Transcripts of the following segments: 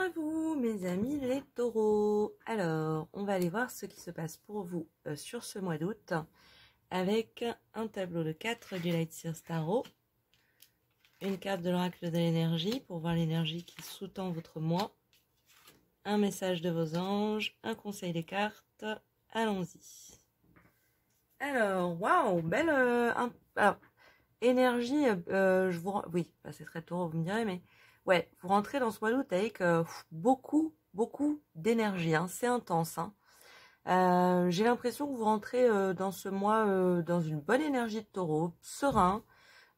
Bonjour à vous mes amis les taureaux. Alors on va aller voir ce qui se passe pour vous sur ce mois d'août avec un tableau de 4 du Light Seers Tarot, une carte de l'oracle de l'énergie pour voir l'énergie qui sous-tend votre mois, un message de vos anges, un conseil des cartes. Allons-y. Alors waouh, belle alors, énergie, oui, bah, c'est très taureau, vous me direz, mais ouais, vous rentrez dans ce mois d'août avec beaucoup d'énergie, hein, c'est intense. Hein. J'ai l'impression que vous rentrez dans ce mois dans une bonne énergie de taureau, serein,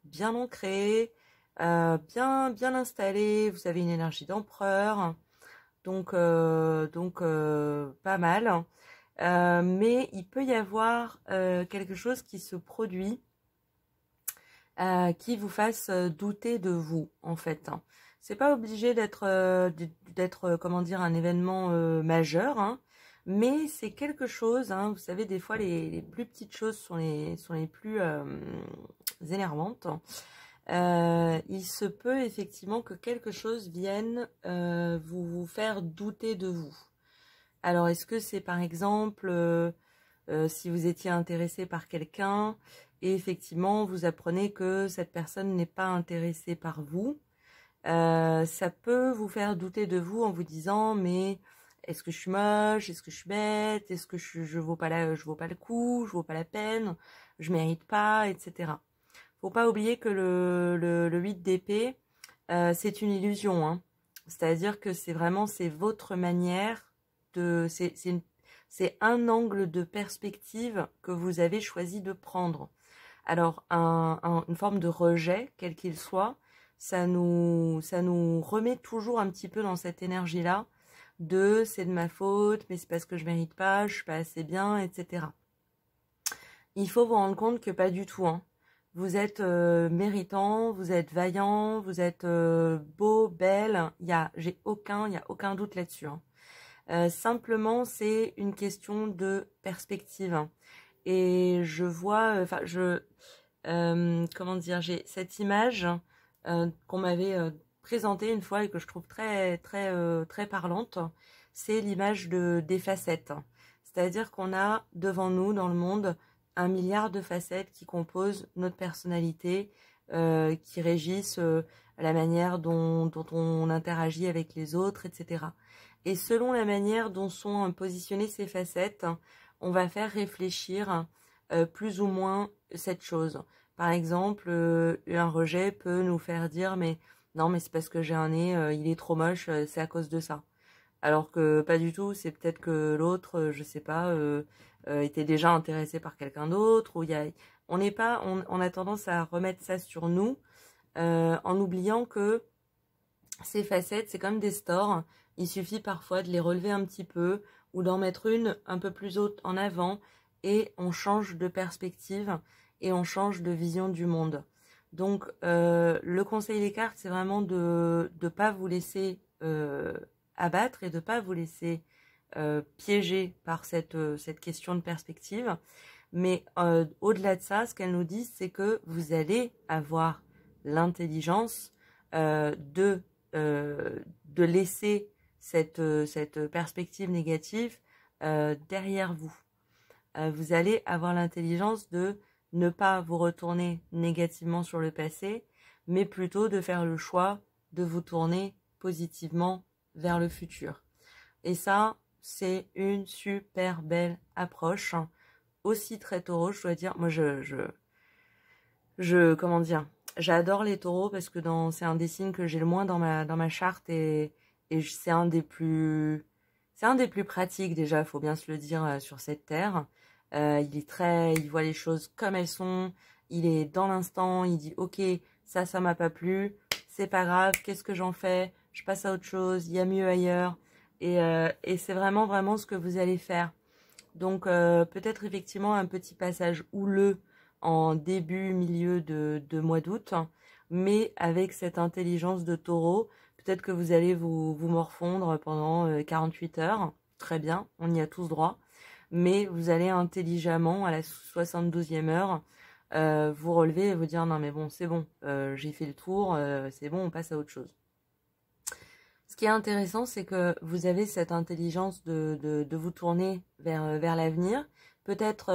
bien ancré, bien installé. Vous avez une énergie d'empereur, donc pas mal. Mais il peut y avoir quelque chose qui se produit qui vous fasse douter de vous, en fait. Hein. C'est pas obligé d'être, comment dire, un événement majeur, hein, mais c'est quelque chose, hein, vous savez, des fois, les plus petites choses sont les plus énervantes. Il se peut effectivement que quelque chose vienne vous faire douter de vous. Alors, est-ce que c'est par exemple... si vous étiez intéressé par quelqu'un et effectivement vous apprenez que cette personne n'est pas intéressée par vous, ça peut vous faire douter de vous en vous disant mais est-ce que je suis moche, est-ce que je suis bête, est-ce que je vaux pas je vaux pas le coup, je vaux pas la peine, je mérite pas, etc. Faut pas oublier que le 8 d'épée, c'est une illusion, hein. C'est-à-dire que c'est votre manière de... C'est un angle de perspective que vous avez choisi de prendre. Alors, une forme de rejet, quel qu'il soit, ça nous remet toujours un petit peu dans cette énergie-là de c'est de ma faute, mais c'est parce que je mérite pas, je suis pas assez bien, etc. Il faut vous rendre compte que pas du tout, hein. Vous êtes méritant, vous êtes vaillant, vous êtes beau, belle. Il y a aucun doute là-dessus. Hein. Simplement, c'est une question de perspective. Et je vois, comment dire, j'ai cette image qu'on m'avait présentée une fois et que je trouve très parlante. C'est l'image des facettes. C'est-à-dire qu'on a devant nous, dans le monde, 1 milliard de facettes qui composent notre personnalité, qui régissent la manière dont on interagit avec les autres, etc. Et selon la manière dont sont positionnées ces facettes, on va faire réfléchir plus ou moins cette chose. Par exemple, un rejet peut nous faire dire mais non mais c'est parce que j'ai un nez, il est trop moche, c'est à cause de ça. Alors que pas du tout, c'est peut-être que l'autre, je sais pas, était déjà intéressé par quelqu'un d'autre, ou on a tendance à remettre ça sur nous, en oubliant que ces facettes, c'est comme des stores, il suffit parfois de les relever un petit peu, ou d'en mettre une un peu plus haute en avant, et on change de perspective, et on change de vision du monde. Donc, le conseil des cartes, c'est vraiment de ne pas vous laisser abattre et de ne pas vous laisser piéger par cette question de perspective. Mais au-delà de ça, ce qu'elles nous disent, c'est que vous allez avoir l'intelligence de laisser cette perspective négative derrière vous. Vous allez avoir l'intelligence de ne pas vous retourner négativement sur le passé, mais plutôt de faire le choix de vous tourner positivement vers le futur. Et ça, c'est une super belle approche. Aussi très taureau, je dois dire. Moi, comment dire, j'adore les taureaux parce que c'est un des signes que j'ai le moins dans ma charte et c'est un des plus pratiques déjà, faut bien se le dire, sur cette terre. Il voit les choses comme elles sont, il est dans l'instant, il dit ok, ça m'a pas plu, c'est pas grave, qu'est-ce que j'en fais, je passe à autre chose, il y a mieux ailleurs, et c'est vraiment ce que vous allez faire. Donc peut-être effectivement un petit passage houleux en début, milieu de mois d'août, mais avec cette intelligence de taureau, peut-être que vous allez vous morfondre pendant 48 heures, très bien, on y a tous droit, mais vous allez intelligemment, à la 72e heure, vous relever et vous dire non mais bon, c'est bon, j'ai fait le tour, c'est bon, on passe à autre chose. Ce qui est intéressant, c'est que vous avez cette intelligence de vous tourner vers l'avenir. Peut-être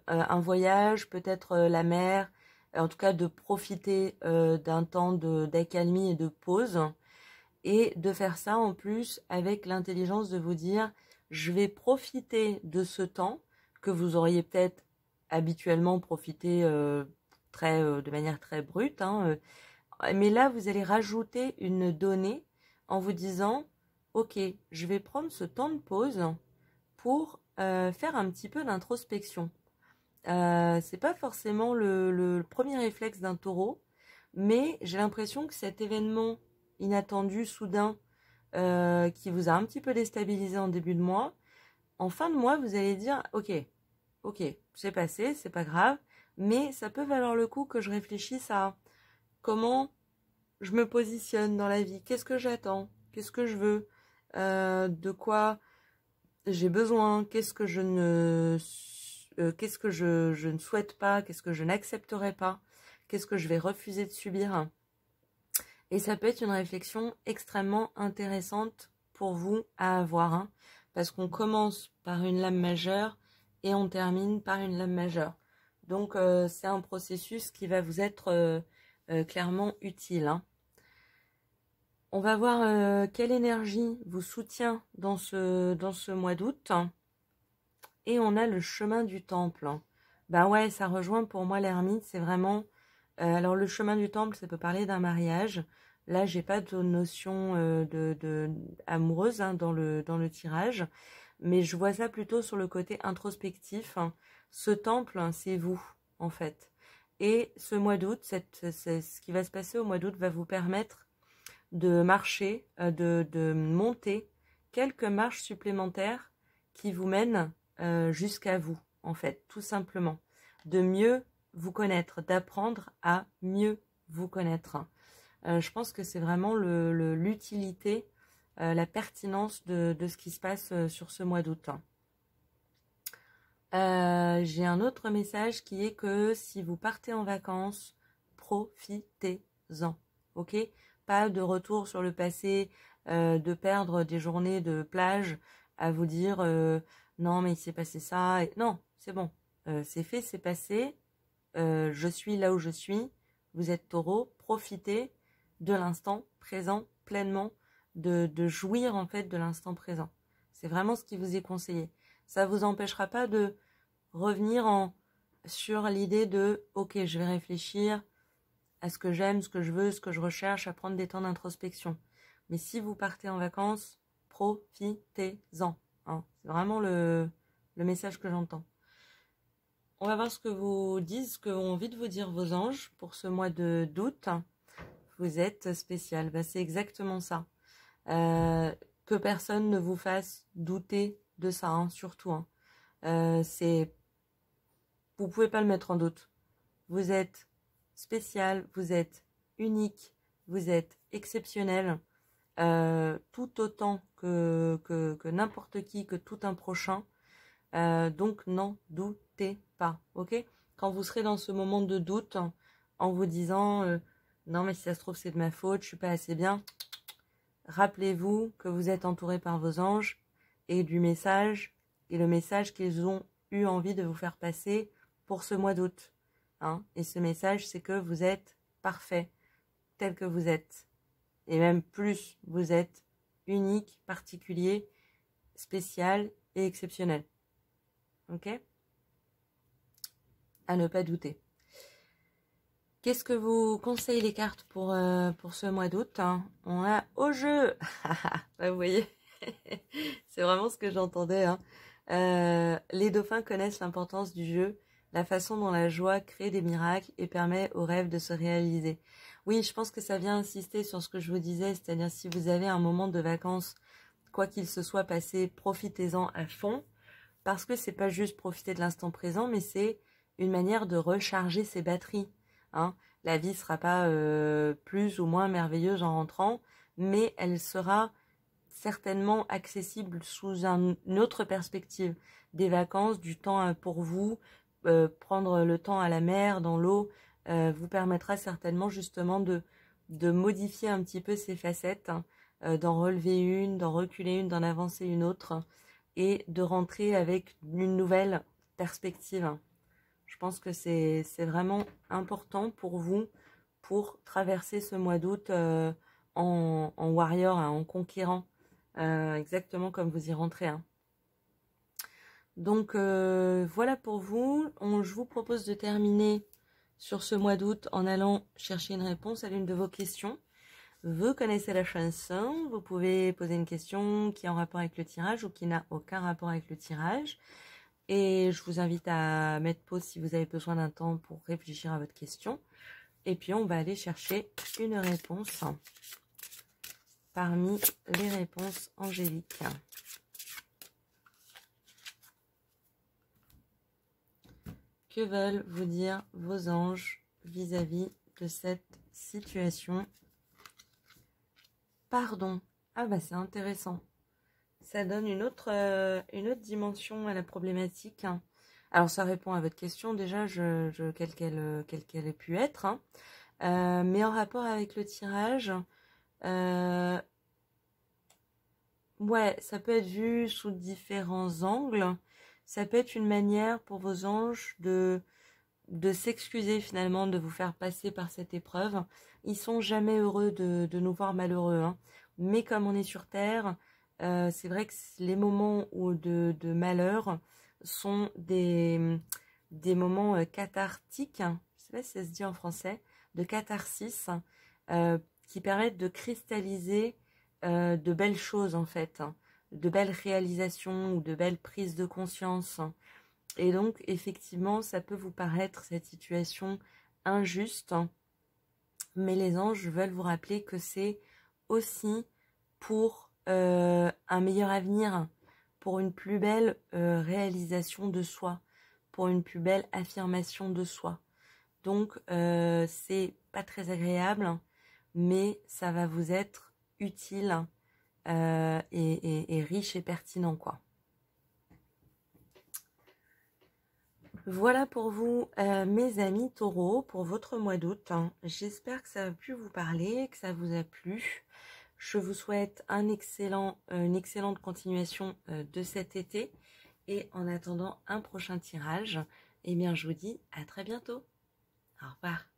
un voyage, peut-être la mer, en tout cas de profiter d'un temps d'accalmie et de pause. Et de faire ça en plus avec l'intelligence de vous dire, je vais profiter de ce temps que vous auriez peut-être habituellement profité de manière très brute, hein, mais là, vous allez rajouter une donnée en vous disant, ok, je vais prendre ce temps de pause pour faire un petit peu d'introspection. C'est pas forcément le premier réflexe d'un taureau, mais j'ai l'impression que cet événement inattendu, soudain, qui vous a un petit peu déstabilisé en début de mois, en fin de mois, vous allez dire, ok, c'est passé, c'est pas grave, mais ça peut valoir le coup que je réfléchisse à comment je me positionne dans la vie, qu'est-ce que j'attends, qu'est-ce que je veux, de quoi j'ai besoin, qu'est-ce que je ne souhaite pas, qu'est-ce que je n'accepterai pas, qu'est-ce que je vais refuser de subir. Et ça peut être une réflexion extrêmement intéressante pour vous à avoir, hein, parce qu'on commence par une lame majeure et on termine par une lame majeure. Donc c'est un processus qui va vous être clairement utile, hein. On va voir quelle énergie vous soutient dans ce mois d'août. Et on a le chemin du temple. Ben ouais, ça rejoint pour moi l'ermite, c'est vraiment... alors le chemin du temple, ça peut parler d'un mariage. Là, j'ai pas de notion amoureuse, hein, dans le tirage. Mais je vois ça plutôt sur le côté introspectif, hein. Ce temple, hein, c'est vous, en fait. Et ce mois d'août, ce qui va se passer au mois d'août va vous permettre de marcher, de monter quelques marches supplémentaires qui vous mènent jusqu'à vous, en fait, tout simplement. De mieux vous connaître, d'apprendre à mieux vous connaître. Je pense que c'est vraiment l'utilité, la pertinence de ce qui se passe sur ce mois d'août. J'ai un autre message qui est que si vous partez en vacances, profitez-en, ok? Pas de retour sur le passé, de perdre des journées de plage à vous dire non mais il s'est passé ça. Non, c'est bon, c'est fait, c'est passé. Je suis là où je suis. Vous êtes taureau, profitez de l'instant présent pleinement, de jouir en fait de l'instant présent. C'est vraiment ce qui vous est conseillé. Ça vous empêchera pas de revenir sur l'idée de ok, je vais réfléchir à ce que j'aime, ce que je veux, ce que je recherche, à prendre des temps d'introspection. Mais si vous partez en vacances, profitez-en, hein. C'est vraiment le message que j'entends. On va voir ce que vous disent, ce qu'ont envie de vous dire vos anges pour ce mois d'août. Vous êtes spécial. Ben, c'est exactement ça. Que personne ne vous fasse douter de ça, hein, surtout. Hein. Vous pouvez pas le mettre en doute. Vous êtes spécial, vous êtes unique, vous êtes exceptionnel, tout autant que n'importe qui, que tout un prochain. Donc n'en doutez pas, ok? Quand vous serez dans ce moment de doute, en vous disant non mais si ça se trouve c'est de ma faute, je suis pas assez bien, rappelez-vous que vous êtes entouré par vos anges et du message, et le message qu'ils ont eu envie de vous faire passer pour ce mois d'août, hein. Et ce message, c'est que vous êtes parfait tel que vous êtes, et même plus, vous êtes unique, particulier, spécial et exceptionnel. Ok? À ne pas douter. Qu'est-ce que vous conseillent les cartes pour ce mois d'août, hein? On a au jeu. Vous voyez, c'est vraiment ce que j'entendais, hein. Les dauphins connaissent l'importance du jeu, la façon dont la joie crée des miracles et permet aux rêves de se réaliser. Oui, je pense que ça vient insister sur ce que je vous disais, c'est-à-dire si vous avez un moment de vacances, quoi qu'il se soit passé, profitez-en à fond. Parce que c'est pas juste profiter de l'instant présent, mais c'est une manière de recharger ses batteries, hein. La vie sera pas plus ou moins merveilleuse en rentrant, mais elle sera certainement accessible sous une autre perspective. Des vacances, du temps pour vous, prendre le temps à la mer, dans l'eau, vous permettra certainement justement de modifier un petit peu ces facettes, hein, d'en relever une, d'en reculer une, d'en avancer une autre et de rentrer avec une nouvelle perspective. Je pense que c'est vraiment important pour vous pour traverser ce mois d'août en warrior, hein, en conquérant, exactement comme vous y rentrez. Hein. Donc voilà pour vous. Je vous propose de terminer sur ce mois d'août en allant chercher une réponse à l'une de vos questions. Vous connaissez la chanson, vous pouvez poser une question qui est en rapport avec le tirage ou qui n'a aucun rapport avec le tirage. Et je vous invite à mettre pause si vous avez besoin d'un temps pour réfléchir à votre question. Et puis on va aller chercher une réponse parmi les réponses angéliques. Que veulent vous dire vos anges vis-à-vis de cette situation? Pardon. Ah bah c'est intéressant. Ça donne une autre dimension à la problématique. Alors ça répond à votre question déjà, quelle qu'elle ait pu être. Hein. Mais en rapport avec le tirage, ouais, ça peut être vu sous différents angles. Ça peut être une manière pour vos anges de s'excuser finalement, de vous faire passer par cette épreuve. Ils sont jamais heureux de nous voir malheureux. Hein. Mais comme on est sur Terre, c'est vrai que les moments de malheur sont des moments cathartiques, hein, je sais pas si ça se dit en français, de catharsis, qui permettent de cristalliser de belles choses en fait, hein, de belles réalisations ou de belles prises de conscience. Et donc, effectivement, ça peut vous paraître, cette situation, injuste, mais les anges veulent vous rappeler que c'est aussi pour un meilleur avenir, pour une plus belle réalisation de soi, pour une plus belle affirmation de soi. Donc, c'est pas très agréable, mais ça va vous être utile et riche et pertinent, quoi. Voilà pour vous, mes amis taureaux, pour votre mois d'août. Hein. J'espère que ça a pu vous parler, que ça vous a plu. Je vous souhaite une excellente continuation de cet été. Et en attendant un prochain tirage, eh bien, je vous dis à très bientôt. Au revoir.